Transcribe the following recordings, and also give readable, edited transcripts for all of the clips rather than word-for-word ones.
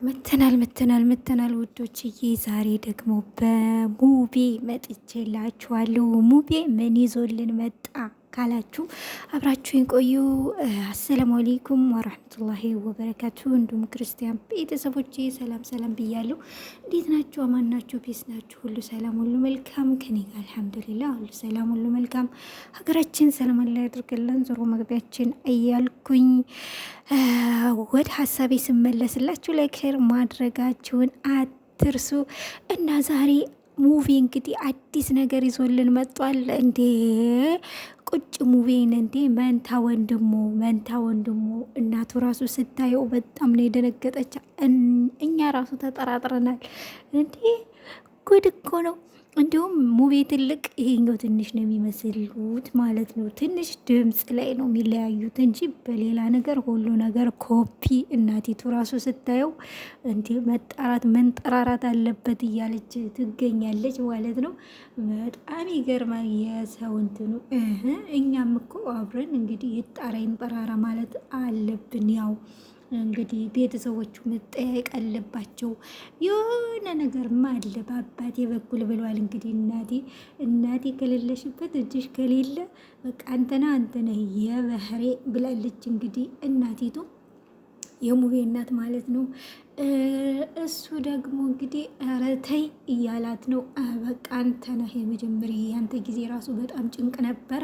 መተናል ውዶችዬ። ዛሬ ደግሞ በሙቤ መጥቼላችኋለሁ። ሙቤ ምን ይዞልን መጣ ካላችሁ አብራችሁን ቆዩ። አሰላሙ አለይኩም ወራህመቱላሂ ወበረካቱ። እንዲሁም ክርስቲያን ቤተሰቦቼ ሰላም ብያለሁ። እንዴት ናችሁ? አማን ናችሁ? ፒስ ናችሁ? ሁሉ ሰላም፣ ሁሉ መልካም ከኔ ጋር አልሐምዱሊላህ፣ ሁሉ ሰላም፣ ሁሉ መልካም። ሀገራችን ሰላም አላህ ያድርግልን። ዞሮ መግቢያችን እያልኩኝ ወደ ሀሳቤ ስመለስላችሁ ላይክ ሼር ማድረጋችሁን አትርሱ እና ዛሬ ሙቪ እንግዲህ አዲስ ነገር ይዞልን መጧል። እንዴ ቁጭ ሙቪን እንዴ መንታ ወንድሞ እናቱ ራሱ ስታየው በጣም ነው የደነገጠች። እኛ ራሱ ተጠራጥረናል። እንዴ ጉድ እኮ ነው። እንዲሁም ሙቪ ትልቅ ይሄኛው ትንሽ ነው የሚመስሉት ማለት ነው። ትንሽ ድምፅ ላይ ነው የሚለያዩት እንጂ በሌላ ነገር ሁሉ ነገር ኮፒ። እናቲቱ ራሱ ስታየው እንዲህ መንጠራራት አለበት እያለች ትገኛለች ማለት ነው። በጣም ይገርማል የሰው እንትኑ። እኛም እኮ አብረን እንግዲህ ይንጠራራ ማለት አለብን። ያው እንግዲህ ቤተሰቦቹ መጠያየቅ አለባቸው። የሆነ ነገርማ አለ በአባቴ በኩል ብለዋል። እንግዲህ እናቴ ከሌለሽበት እጅሽ ከሌለ በቃ አንተነ የበህሬ ብላለች። እንግዲህ እናቲቱ የሙቤ እናት ማለት ነው። እሱ ደግሞ እንግዲህ ኧረ ተይ እያላት ነው። በቃ አንተ ነህ የመጀመሪያ ያንተ ጊዜ ራሱ በጣም ጭንቅ ነበረ።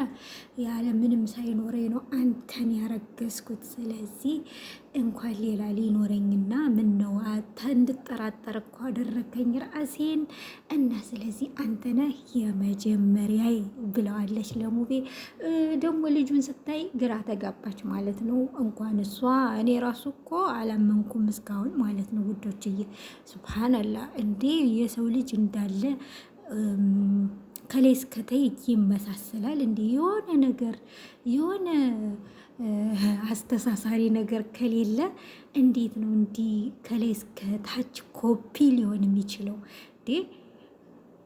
ያለ ምንም ሳይኖረኝ ነው አንተን ያረገዝኩት። ስለዚህ እንኳን ሌላ ሊኖረኝና ምን ነው እንድጠራጠር እኮ አደረከኝ ራሴን እና ስለዚህ አንተ ነህ የመጀመሪያ ብለዋለች ለሙቤ። ደግሞ ልጁን ስታይ ግራ ተጋባች ማለት ነው። እንኳን እሷ እኔ ራሱ እኮ አላመንኩም እስካሁን ማለት ነው ውዶችዬ። ሱብሃንአላህ እንዴ የሰው ልጅ እንዳለ ከላይ እስከታይ ይመሳሰላል። እንዴ የሆነ አስተሳሳሪ ነገር ከሌለ እንዴት ነው እንዲህ ከላይ እስከ ታች ኮፒ ሊሆን የሚችለው? እንዴ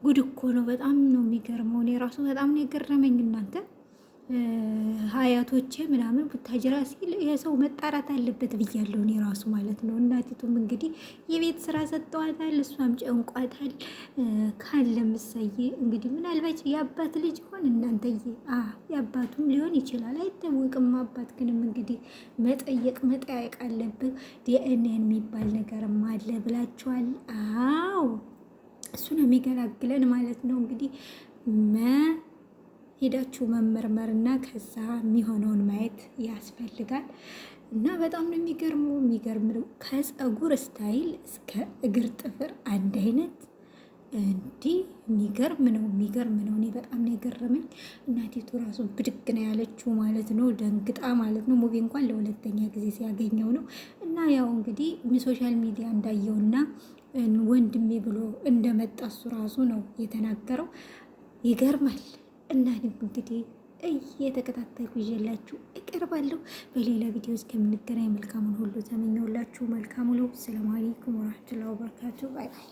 ጉድ እኮ ነው። በጣም ነው የሚገርመው። እኔ ራሱ በጣም ነው የገረመኝ እናንተ። ሀያቶቼ ምናምን ቡታጅራ ሲል የሰው መጣራት አለበት ብያለሁ እኔ ራሱ ማለት ነው። እናቲቱም እንግዲህ የቤት ስራ ሰጠዋታል፣ እሷም ጨንቋታል። ካለ ምሳዬ እንግዲህ ምናልባት የአባት ልጅ ይሆን እናንተዬ? የአባቱም ሊሆን ይችላል አይታወቅም። አባት ግንም እንግዲህ መጠየቅ አለብህ። ዲኤንኤን የሚባል ነገርም አለ ብላችኋል። አዎ እሱ ነው የሚገላግለን ማለት ነው። እንግዲህ ሄዳችሁ መመርመርና ከዛ የሚሆነውን ማየት ያስፈልጋል። እና በጣም ነው የሚገርመው ከፀጉር ስታይል እስከ እግር ጥፍር አንድ አይነት። እንዲህ የሚገርም ነው። እኔ በጣም ነው የገረመኝ። እናቲቱ ራሱ ብድግ ነው ያለችው ማለት ነው፣ ደንግጣ ማለት ነው። ሙቪ እንኳን ለሁለተኛ ጊዜ ሲያገኘው ነው። እና ያው እንግዲህ ሶሻል ሚዲያ እንዳየውና ወንድሜ ብሎ እንደመጣ እሱ ራሱ ነው የተናገረው። ይገርማል። እና እንግዲህ እየተከታተልኩ ይዤላችሁ እቀርባለሁ። በሌላ ቪዲዮ እስከምንገናኝ መልካሙን ሁሉ ተመኘውላችሁ። መልካም ውሎ። ሰላም አለይኩም ወራህመቱላሂ ወበረካቱ። ባይ ባይ።